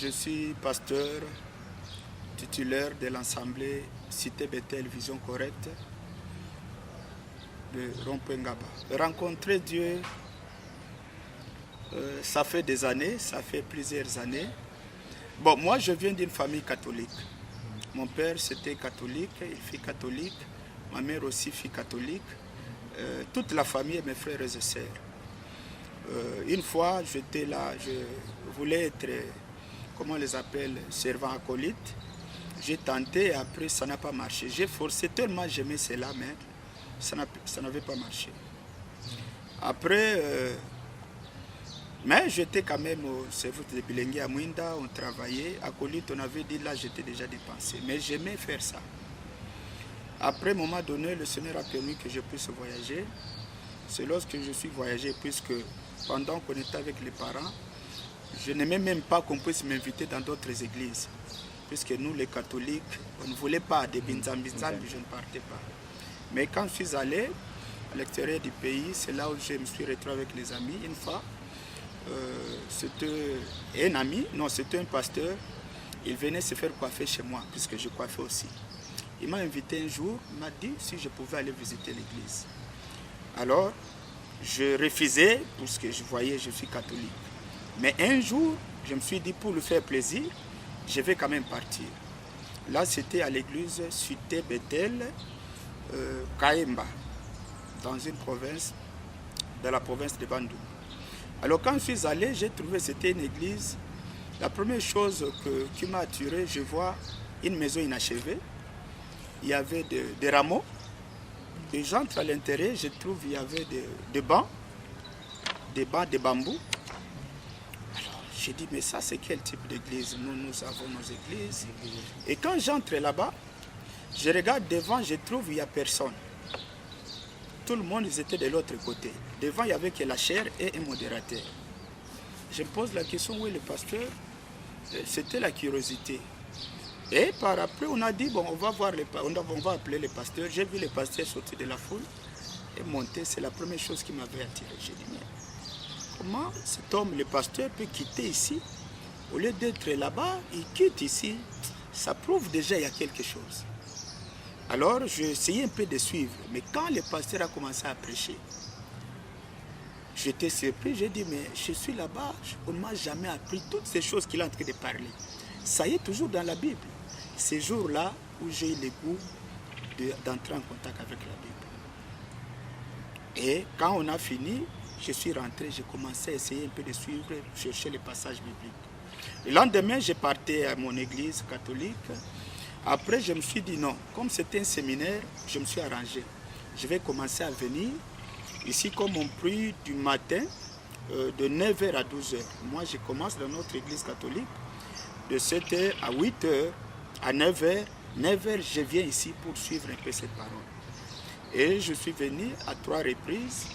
Je suis pasteur titulaire de l'Assemblée Cité Bethel Vision Correcte de Rompengaba. Rencontrer Dieu, ça fait des années, ça fait plusieurs années. Bon, moi je viens d'une famille catholique. Mon père c'était catholique, il fut catholique. Ma mère aussi fut catholique. Toute la famille, mes frères et sœurs. Une fois, j'étais là, je voulais être, comment on les appelle, servant acolyte. J'ai tenté et après ça n'a pas marché. J'ai forcé tellement j'aimais cela, mais ça n'avait pas marché. Après, mais j'étais quand même au service de Bilingue à Mwinda, on travaillait. Acolyte, on avait dit là, j'étais déjà dépensé. Mais j'aimais faire ça. Après, à un moment donné, le Seigneur a permis que je puisse voyager. C'est lorsque je suis voyagé, puisque pendant qu'on était avec les parents, je n'aimais même pas qu'on puisse m'inviter dans d'autres églises. Puisque nous, les catholiques, on ne voulait pas des binzam-binzam, je ne partais pas. Mais quand je suis allé à l'extérieur du pays, c'est là où je me suis retrouvé avec les amis. Une fois, c'était un ami, non, c'était un pasteur. Il venait se faire coiffer chez moi, puisque je coiffais aussi. Il m'a invité un jour, il m'a dit si je pouvais aller visiter l'église. Alors, je refusais, puisque je voyais je suis catholique. Mais un jour, je me suis dit pour lui faire plaisir, je vais quand même partir. Là, c'était à l'église Cité Bethel, Kaemba, dans une province, dans la province de Bandung. Alors quand je suis allé, j'ai trouvé que c'était une église. La première chose qui m'a attiré, je vois une maison inachevée. Il y avait des rameaux. Et j'entre à l'intérieur, je trouve qu'il y avait des bancs de bambou. Alors j'ai dit, mais ça c'est quel type d'église? Nous avons nos églises. Et quand j'entre là-bas, je regarde devant, je trouve qu'il n'y a personne. Tout le monde était de l'autre côté. Devant, il n'y avait que la chaire et un modérateur. Je me pose la question, où est le pasteur? C'était la curiosité. Et par après, on a dit, bon, on va appeler le pasteur. J'ai vu le pasteur sortir de la foule et monter. C'est la première chose qui m'avait attiré. J'ai dit, mais comment cet homme, le pasteur, peut quitter ici? Au lieu d'être là-bas, il quitte ici. Ça prouve déjà qu'il y a quelque chose. Alors, j'ai essayé un peu de suivre. Mais quand le pasteur a commencé à prêcher, j'étais surpris. J'ai dit, mais je suis là-bas, on ne m'a jamais appris toutes ces choses qu'il est en train de parler. Ça y est, toujours dans la Bible. Ces jours-là où j'ai eu le goût d'entrer en contact avec la Bible. Et quand on a fini, je suis rentré, j'ai commencé à essayer un peu de suivre, chercher les passages bibliques. Le lendemain, je partais à mon église catholique. Après, je me suis dit non, comme c'était un séminaire, je me suis arrangé. Je vais commencer à venir ici comme on prie du matin de 9h à 12h. Moi, je commence dans notre église catholique de 7h à 8h, à 9h. 9h, je viens ici pour suivre un peu cette parole. Et je suis venu à 3 reprises.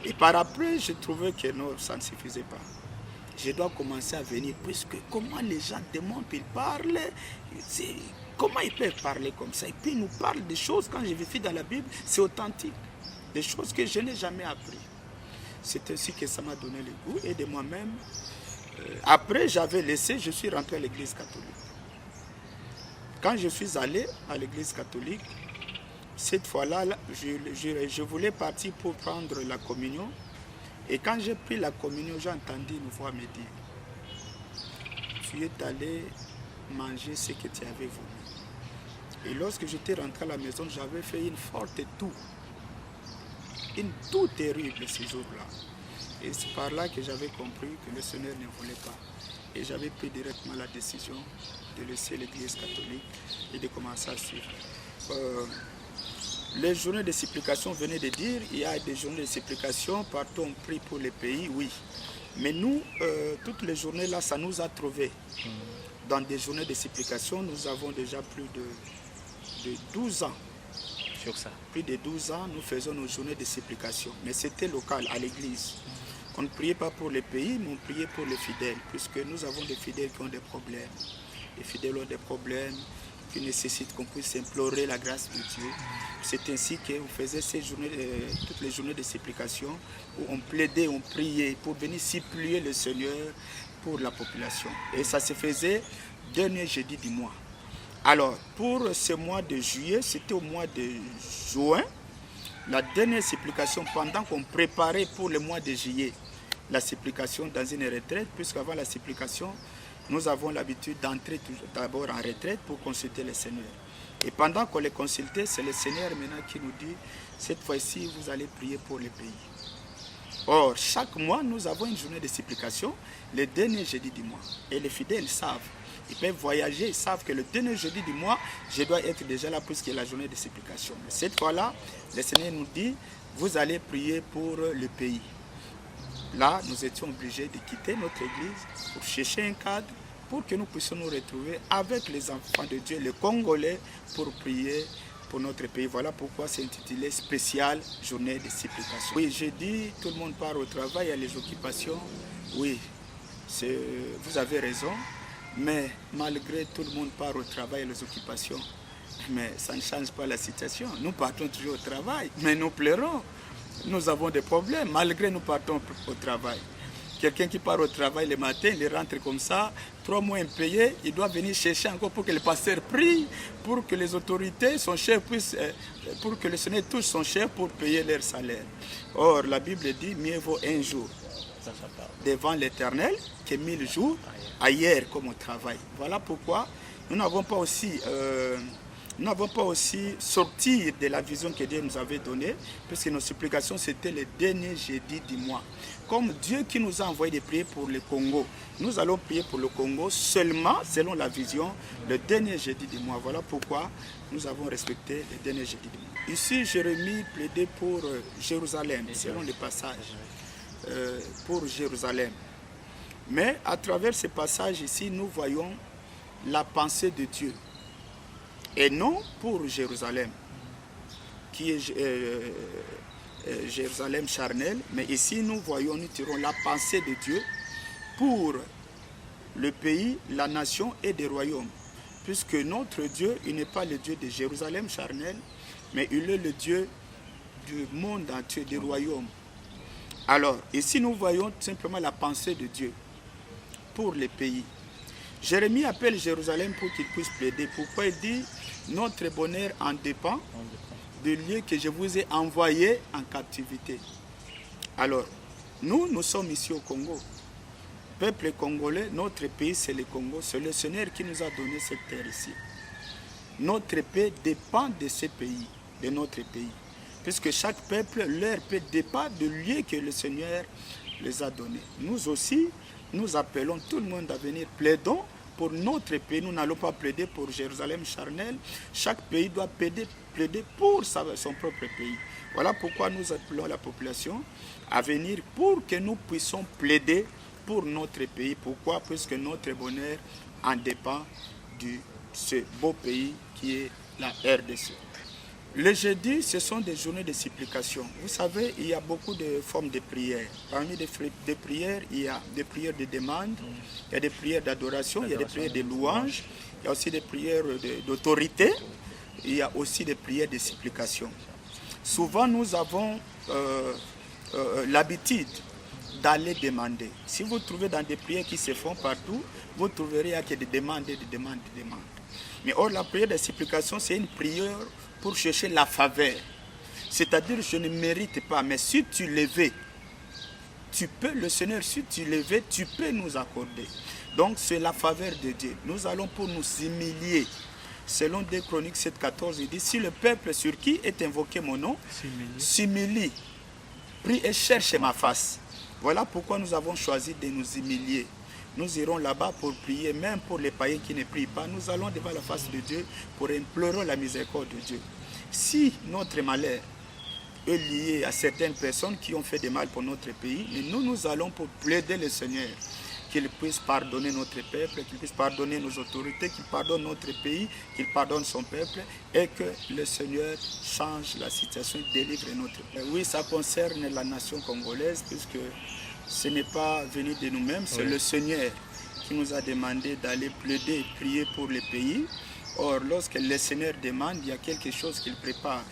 Et par après, je trouvais que non, ça ne suffisait pas. Je dois commencer à venir, puisque comment les gens demandent, ils parlent, comment ils peuvent parler comme ça? Et puis ils nous parlent des choses, quand je vérifie dans la Bible, c'est authentique. Des choses que je n'ai jamais appris. C'est ainsi que ça m'a donné le goût. Et de moi-même, après j'avais laissé, je suis rentré à l'église catholique. Quand je suis allé à l'église catholique, cette fois-là, je voulais partir pour prendre la communion. Et quand j'ai pris la communion, j'ai entendu une voix me dire, tu es allé manger ce que tu avais voulu. Et lorsque j'étais rentré à la maison, j'avais fait une forte toux. Une toux terrible ce jour-là. Et c'est par là que j'avais compris que le Seigneur ne voulait pas. Et j'avais pris directement la décision de laisser l'église catholique et de commencer à suivre. Les journées de supplication venaient de dire, il y a des journées de supplication, partout on prie pour les pays, oui. Mais nous, toutes les journées là, ça nous a trouvés. Dans des journées de supplication, nous avons déjà plus de 12 ans. Sur ça. Plus de 12 ans, nous faisons nos journées de supplication. Mais c'était local, à l'église. On ne priait pas pour les pays, mais on priait pour les fidèles, puisque nous avons des fidèles qui ont des problèmes. Les fidèles ont des problèmes qui nécessitent qu'on puisse implorer la grâce de Dieu. C'est ainsi qu'on faisait ces journées, toutes les journées de supplication, où on plaidait, on priait pour venir supplier le Seigneur pour la population. Et ça se faisait dernier jeudi du mois. Alors, pour ce mois de juillet, c'était au mois de juin, la dernière supplication, pendant qu'on préparait pour le mois de juillet, la supplication dans une retraite, puisqu'avant la supplication, nous avons l'habitude d'entrer d'abord en retraite pour consulter le Seigneur. Et pendant qu'on les consultait, c'est le Seigneur maintenant qui nous dit, cette fois-ci, vous allez prier pour le pays. Or, chaque mois, nous avons une journée de supplication, le dernier jeudi du mois. Et les fidèles savent, ils peuvent voyager, ils savent que le dernier jeudi du mois, je dois être déjà là puisqu'il y a la journée de supplication. Mais cette fois-là, le Seigneur nous dit, vous allez prier pour le pays. Là, nous étions obligés de quitter notre église pour chercher un cadre pour que nous puissions nous retrouver avec les enfants de Dieu, les Congolais, pour prier pour notre pays. Voilà pourquoi c'est intitulé spécial journée de supplication. Oui, j'ai dit, tout le monde part au travail, il y a les occupations. Oui, vous avez raison, mais malgré tout le monde part au travail et les occupations, mais ça ne change pas la situation. Nous partons toujours au travail, mais nous pleurons. Nous avons des problèmes, malgré nous partons au travail. Quelqu'un qui part au travail le matin, il rentre comme ça, 3 mois impayés, il doit venir chercher encore pour que le pasteur prie, pour que les autorités, son chef puisse, pour que le Seigneur touche son chef pour payer leur salaire. Or, la Bible dit, mieux vaut un jour devant l'Éternel que 1000 jours ailleurs comme au travail. Voilà pourquoi nous n'avons pas aussi sortir de la vision que Dieu nous avait donnée, puisque nos supplications, c'était le dernier jeudi du mois. Comme Dieu qui nous a envoyé de prier pour le Congo, nous allons prier pour le Congo seulement, selon la vision, le dernier jeudi du mois. Voilà pourquoi nous avons respecté le dernier jeudi du mois. Ici, Jérémie plaidait pour Jérusalem, selon les passages, pour Jérusalem. Mais à travers ces passages ici, nous voyons la pensée de Dieu. Et non pour Jérusalem, qui est Jérusalem charnel, mais ici nous voyons, nous tirons la pensée de Dieu pour le pays, la nation et des royaumes. Puisque notre Dieu, il n'est pas le Dieu de Jérusalem charnel, mais il est le Dieu du monde entier, des royaumes. Alors, ici nous voyons simplement la pensée de Dieu pour les pays. Jérémie appelle Jérusalem pour qu'il puisse plaider. Pourquoi il dit, notre bonheur en dépend du lieu que je vous ai envoyé en captivité. Alors, nous sommes ici au Congo. Peuple congolais, notre pays c'est le Congo. C'est le Seigneur qui nous a donné cette terre ici. Notre paix dépend de ce pays, de notre pays. Puisque chaque peuple, leur paix dépend du lieu que le Seigneur les a donné. Nous aussi, nous appelons tout le monde à venir, plaidons pour notre pays. Nous n'allons pas plaider pour Jérusalem charnel. Chaque pays doit plaider pour son propre pays. Voilà pourquoi nous appelons la population à venir pour que nous puissions plaider pour notre pays. Pourquoi? Puisque notre bonheur en dépend de ce beau pays qui est la RDC. Le jeudi, ce sont des journées de supplication. Vous savez, il y a beaucoup de formes de prières. Parmi les prières, il y a des prières de demande, il y a des prières d'adoration, il y a des prières de louange, il y a aussi des prières d'autorité, il y a aussi des prières de supplication. Souvent, nous avons l'habitude d'aller demander. Si vous trouvez dans des prières qui se font partout, vous trouverez qu'il y a des demandes, des demandes, des demandes. Mais or, la prière de supplication, c'est une prière pour chercher la faveur. C'est-à-dire, je ne mérite pas, mais si tu le veux, tu peux, le Seigneur, si tu le veux, tu peux nous accorder. Donc, c'est la faveur de Dieu. Nous allons pour nous humilier. Selon 2 Chroniques 7,14, il dit, si le peuple sur qui est invoqué mon nom s'humilie, prie et cherche ma face. Voilà pourquoi nous avons choisi de nous humilier. Nous irons là-bas pour prier, même pour les païens qui ne prient pas. Nous allons devant la face de Dieu pour implorer la miséricorde de Dieu. Si notre malheur est lié à certaines personnes qui ont fait du mal pour notre pays, mais nous allons pour plaider le Seigneur, qu'il puisse pardonner notre peuple, qu'il puisse pardonner nos autorités, qu'il pardonne notre pays, qu'il pardonne son peuple, et que le Seigneur change la situation et délivre notre peuple. Oui, ça concerne la nation congolaise, puisque ce n'est pas venu de nous-mêmes, c'est le Seigneur qui nous a demandé d'aller plaider et prier pour le pays. Or, lorsque le Seigneur demande, il y a quelque chose qu'il prépare.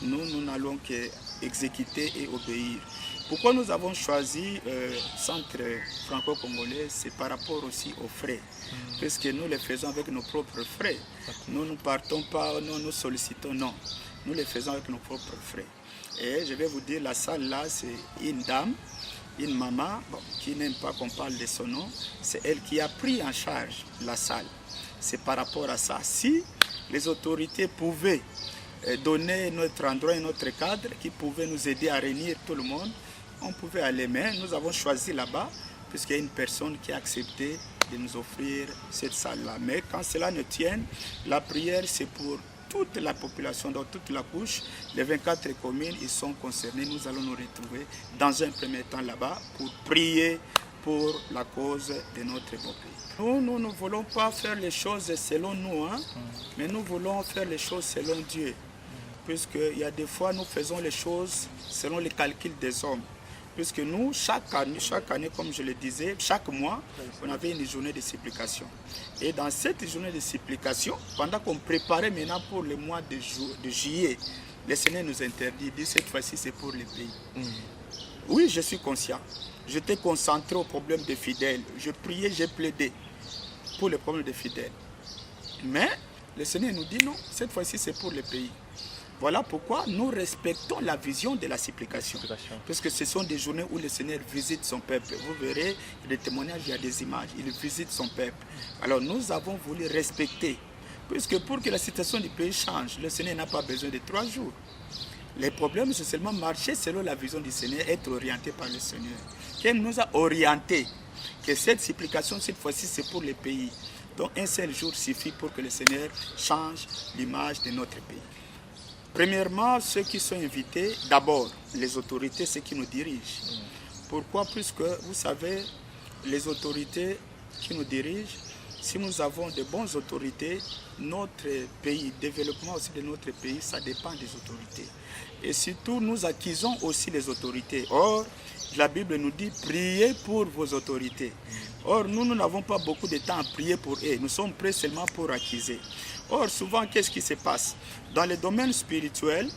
Nous n'allons qu'exécuter et obéir. Pourquoi nous avons choisi Centre franco-congolais, c'est par rapport aussi aux frais. Puisque nous les faisons avec nos propres frais. Nous ne partons pas, nous sollicitons, non. Nous les faisons avec nos propres frais. Et je vais vous dire, la salle là, c'est une dame, une maman, qui n'aime pas qu'on parle de son nom. C'est elle qui a pris en charge la salle. C'est par rapport à ça. Si les autorités pouvaient donner notre endroit et notre cadre, qui pouvaient nous aider à réunir tout le monde, on pouvait aller. Mais nous avons choisi là-bas, puisqu'il y a une personne qui a accepté de nous offrir cette salle-là. Mais quand cela ne tient, la prière, c'est pour toute la population, dans toute la couche. Les 24 communes, ils sont concernés. Nous allons nous retrouver dans un premier temps là-bas pour prier pour la cause de notre beau pays. Nous ne voulons pas faire les choses selon nous, mais nous voulons faire les choses selon Dieu. Puisqu'il y a des fois, nous faisons les choses selon les calculs des hommes. Puisque nous, chaque année, comme je le disais, chaque mois, on avait une journée de supplication. Et dans cette journée de supplication, pendant qu'on préparait maintenant pour le mois de juillet, le Seigneur nous interdit, dit cette fois-ci c'est pour le pays. Oui, je suis conscient. J'étais concentré au problème des fidèles. Je priais, j'ai plaidé pour le problème des fidèles. Mais le Seigneur nous dit non, cette fois-ci c'est pour le pays. Voilà pourquoi nous respectons la vision de la supplication. Parce que ce sont des journées où le Seigneur visite son peuple. Vous verrez, il y a des témoignages, il y a des images, il visite son peuple. Alors nous avons voulu respecter. Puisque pour que la situation du pays change, le Seigneur n'a pas besoin de 3 jours. Les problèmes, c'est seulement marcher selon la vision du Seigneur, être orienté par le Seigneur. Qu'il nous a orientés, que cette supplication, cette fois-ci, c'est pour le pays. Donc un seul jour suffit pour que le Seigneur change l'image de notre pays. Premièrement, ceux qui sont invités, d'abord, les autorités, ceux qui nous dirigent. Pourquoi? Puisque, vous savez, les autorités qui nous dirigent, si nous avons de bonnes autorités, notre pays, le développement aussi de notre pays, ça dépend des autorités. Et surtout, nous acquisons aussi les autorités. Or, la Bible nous dit, priez pour vos autorités. Or, nous n'avons pas beaucoup de temps à prier pour eux. Nous sommes prêts seulement pour acquiser. Or, souvent, qu'est-ce qui se passe? Dans le domaine spirituel,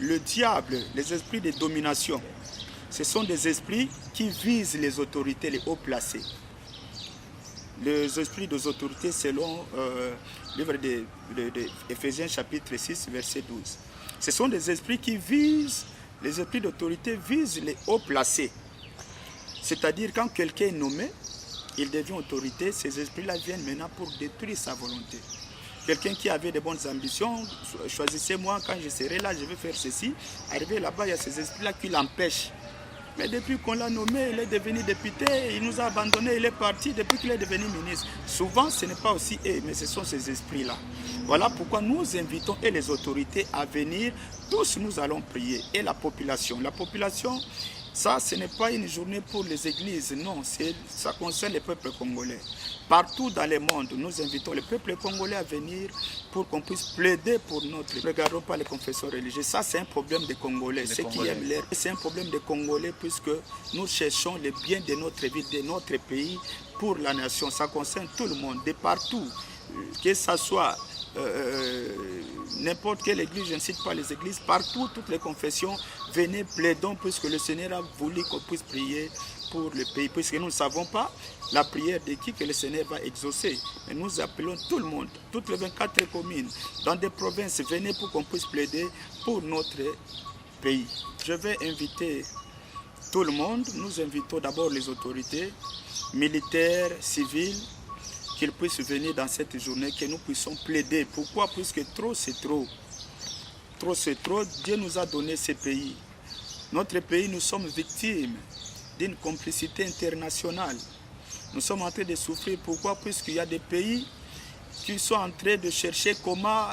le diable, les esprits de domination, ce sont des esprits qui visent les autorités, les hauts placés. Les esprits des autorités selon le livre d'Éphésiens chapitre 6, verset 12. Ce sont des esprits qui visent, les esprits d'autorité visent les hauts placés. C'est-à-dire quand quelqu'un est nommé, il devient autorité, ces esprits-là viennent maintenant pour détruire sa volonté. Quelqu'un qui avait de bonnes ambitions, choisissez-moi, quand je serai là, je vais faire ceci. Arrivé là-bas, il y a ces esprits-là qui l'empêchent. Mais depuis qu'on l'a nommé, il est devenu député, il nous a abandonnés, il est parti depuis qu'il est devenu ministre. Souvent, ce n'est pas aussi eux, mais ce sont ces esprits-là. Voilà pourquoi nous invitons et les autorités à venir. Tous nous allons prier. Et la population. La population, ça, ce n'est pas une journée pour les églises, non, ça concerne le peuple congolais. Partout dans le monde, nous invitons le peuple congolais à venir pour qu'on puisse plaider pour notre... Ne regardons pas les confessions religieuses, ça c'est un problème des Congolais. Ceux qui aiment l'air, c'est un problème des Congolais puisque nous cherchons le bien de notre vie, de notre pays pour la nation. Ça concerne tout le monde, de partout, que ce soit... n'importe quelle église, je ne cite pas les églises, partout, toutes les confessions, venez, plaidons, puisque le Seigneur a voulu qu'on puisse prier pour le pays, puisque nous ne savons pas la prière de qui que le Seigneur va exaucer. Mais nous appelons tout le monde, toutes les 24 communes, dans des provinces, venez pour qu'on puisse plaider pour notre pays. Je vais inviter tout le monde, nous invitons d'abord les autorités militaires, civiles, qu'ils puissent venir dans cette journée, que nous puissions plaider. Pourquoi? Puisque trop c'est trop. Trop c'est trop. Dieu nous a donné ce pays. Notre pays, nous sommes victimes d'une complicité internationale. Nous sommes en train de souffrir. Pourquoi? Puisqu'il y a des pays qui sont en train de chercher comment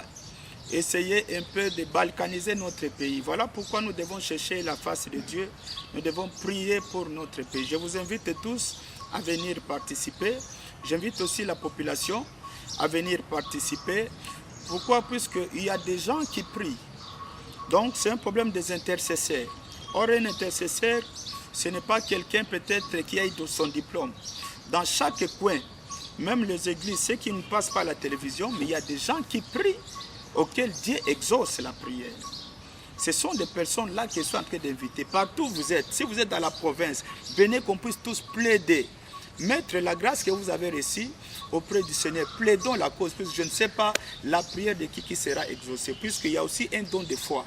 essayer un peu de balkaniser notre pays. Voilà pourquoi nous devons chercher la face de Dieu. Nous devons prier pour notre pays. Je vous invite tous à venir participer. J'invite aussi la population à venir participer. Pourquoi? Puisqu'il y a des gens qui prient. Donc c'est un problème des intercesseurs. Or, un intercesseur, ce n'est pas quelqu'un peut-être qui a eu son diplôme. Dans chaque coin, même les églises, ceux qui ne passent pas à la télévision, mais il y a des gens qui prient, auxquels Dieu exauce la prière. Ce sont des personnes là qui sont en train d'inviter. Partout où vous êtes, si vous êtes dans la province, venez qu'on puisse tous plaider. Mettre la grâce que vous avez reçue auprès du Seigneur. Plaidons la cause, puisque je ne sais pas la prière de qui sera exaucée, puisqu'il y a aussi un don de foi.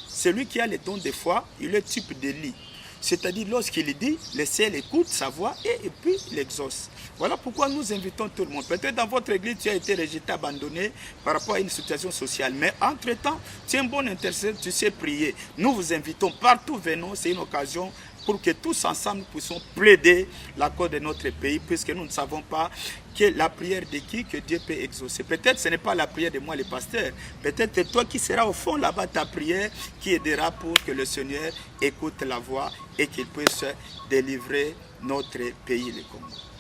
Celui qui a le don de foi, il est type d'Élie. C'est-à-dire, lorsqu'il dit, le ciel écoute sa voix et puis il exauce. Voilà pourquoi nous invitons tout le monde. Peut-être dans votre église, tu as été rejeté, abandonné par rapport à une situation sociale. Mais entre-temps, tu es un bon intercesseur, tu sais prier. Nous vous invitons partout, venons, c'est une occasion pour que tous ensemble puissions plaider la cause de notre pays, puisque nous ne savons pas que la prière de qui que Dieu peut exaucer. Peut-être ce n'est pas la prière de moi, le pasteur. Peut-être c'est toi qui seras au fond là-bas, ta prière qui aidera pour que le Seigneur écoute la voix et qu'il puisse délivrer notre pays, le Congo.